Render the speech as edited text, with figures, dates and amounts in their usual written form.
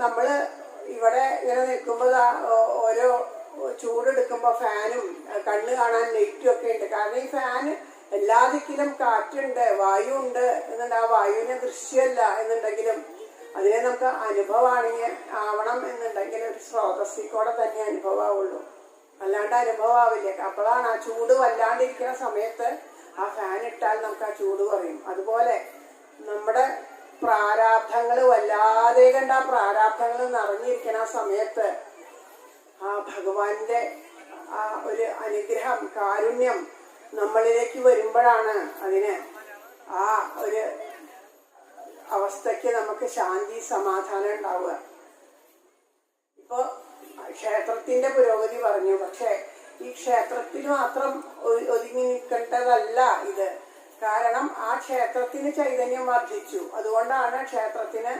നമ്മള് ഇവിടെ ഇങ്ങനെ നിൽക്കുമ്പോൾ ഓരോ ചൂടെടുക്കുമ്പോൾ ഫാനും കണ്ണ് കാണാൻ ലൈറ്റും ഒക്കെ ഉണ്ട്. കാരണം ഈ ഫാന് എല്ലാ ദിക്കിലും കാറ്റുണ്ട്, വായു ഉണ്ട് എന്നുണ്ട്. ആ വായുവിന് ദൃശ്യമല്ല എന്നുണ്ടെങ്കിലും അതിനെ നമുക്ക് ആവണം എന്നുണ്ടെങ്കിൽ ഒരു സ്രോതസ്സിൽ കൂടെ തന്നെ അനുഭവമാവുള്ളൂ, അല്ലാണ്ട് അനുഭവമാവില്ല. അപ്പോഴാണ് ആ ചൂട് വല്ലാണ്ടിരിക്കുന്ന സമയത്ത് ആ ഫാൻ ഇട്ടാൽ നമുക്ക് ആ ചൂട് കുറയും. അതുപോലെ നമ്മുടെ പ്രാരാബ്ധങ്ങൾ വല്ലാതെ കണ്ട ആ പ്രാരാബ്ധങ്ങൾ നിറഞ്ഞിരിക്കുന്ന ആ സമയത്ത് ആ ഭഗവാന്റെ ആ ഒരു അനുഗ്രഹം, കാരുണ്യം നമ്മളിലേക്ക് വരുമ്പോഴാണ് അതിന് ആ ഒരു അവസ്ഥയ്ക്ക് നമുക്ക് ശാന്തി സമാധാനം ഉണ്ടാവുക. ഇപ്പോ ക്ഷേത്രത്തിന്റെ പുരോഗതി പറഞ്ഞു, പക്ഷെ ഈ ക്ഷേത്രത്തിൽ മാത്രം ഒതുങ്ങി നിൽക്കേണ്ടതല്ല ഇത്. കാരണം ആ ക്ഷേത്രത്തിന് ചൈതന്യം വർദ്ധിച്ചു. അതുകൊണ്ടാണ് ക്ഷേത്രത്തിന്